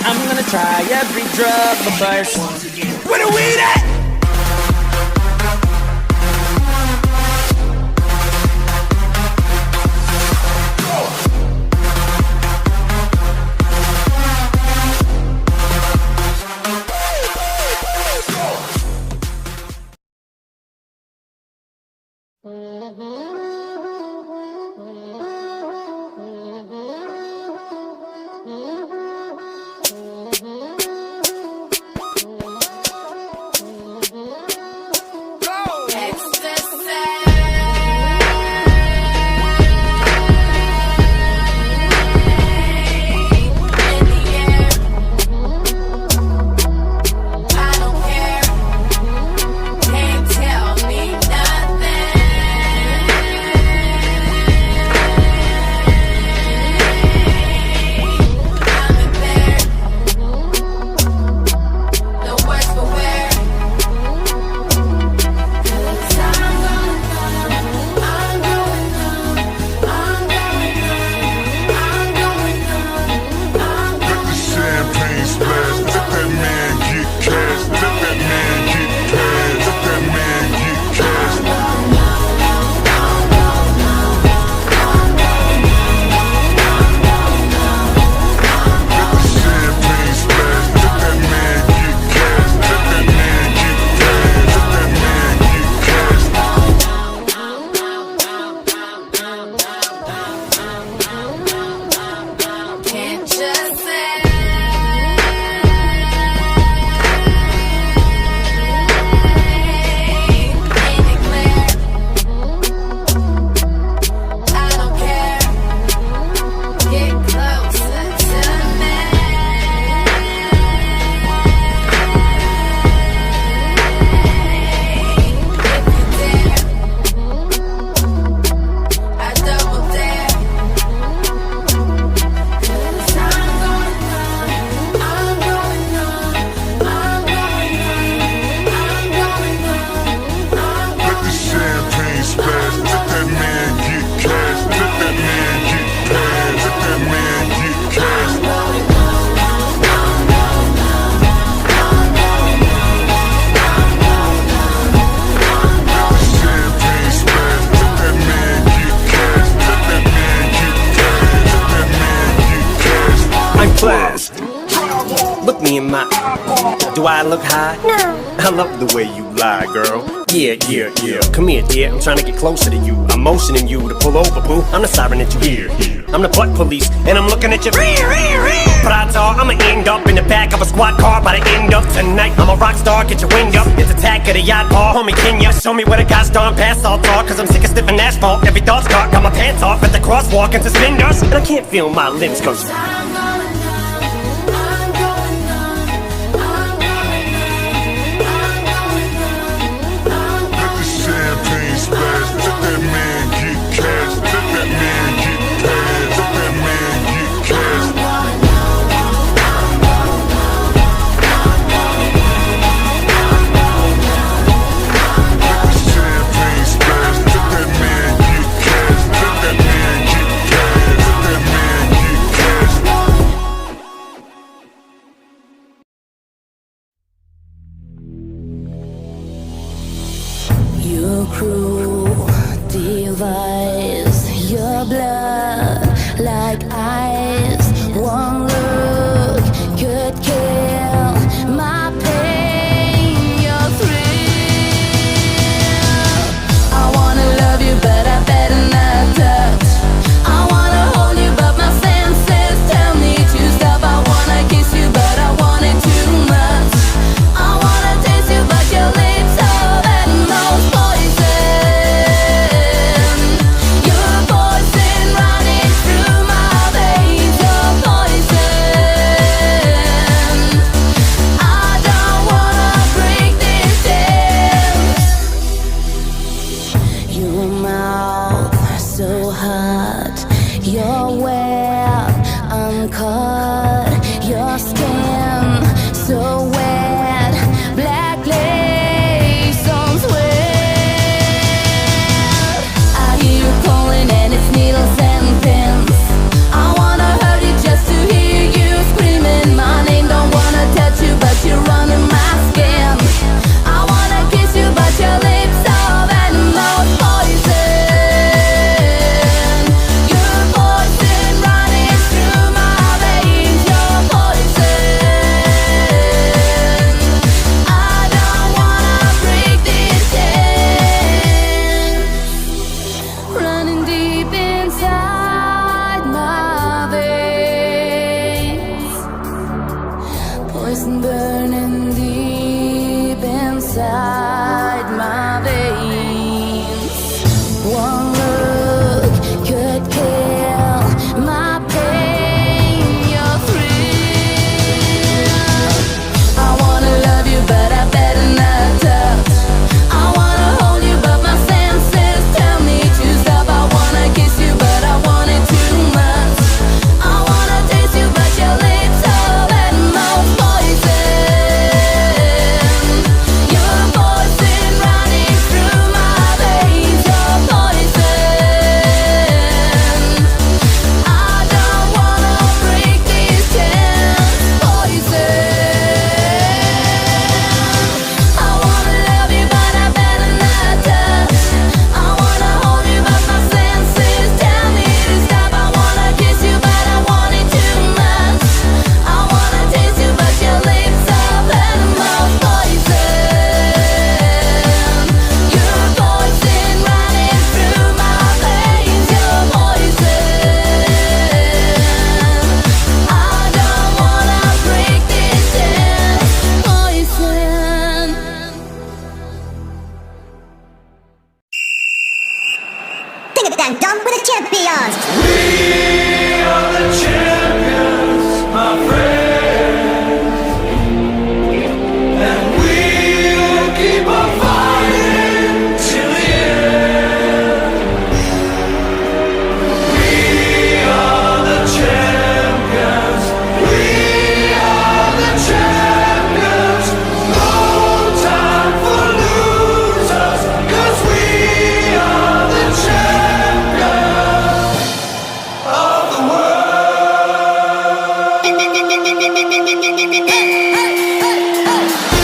I'm gonna try every drug but first. Where the weed at? Look me in my eye. Do I look high? No. I love the way you lie, girl. Yeah. Come here, dear. I'm trying to get closer to you. I'm motioning you to pull over, boo. I'm the siren that you hear. I'm the butt police, and I'm looking at your Prada. I'ma end up in the back of a squad car by the end of tonight. I'm a rock star, get your wing up. It's attack of the yacht bar. Homie, can ya show me where the guys darn past all talk? Cause I'm sick of sniffing asphalt. Every thought's caught, got my pants off at the crosswalk and suspenders. And I can't feel my limbs cause your cruel device, your blood like ice. One look could kill my pain, your thrill. I wanna love you, but I better not touch. I wanna hold you, but my senses tell me to stop. I wanna kiss you, but I want it too much. I wanna taste you, but your lips are that most poison. poison burning deep inside my veins. One look could kill my pain, your thrill. I wanna love you, but I better not touch. I wanna hold you, but my senses tell me to stop. I wanna kiss you, but I want it too much. I wanna taste you, but your lips are that most poison. Your poison running through my veins. Your poison. I don't wanna break this chance. Poison. I wanna love you, but I better not touch. I wanna hold you, but my senses tell me to stop. I wanna kiss you, but I want it too much. I wanna taste you, but your lips are venomous. Poison. Your poison running through my veins. Your poison. I don't wanna break this dance. Poison. Think of that dumb with the champions. Hey, hey, hey, hey.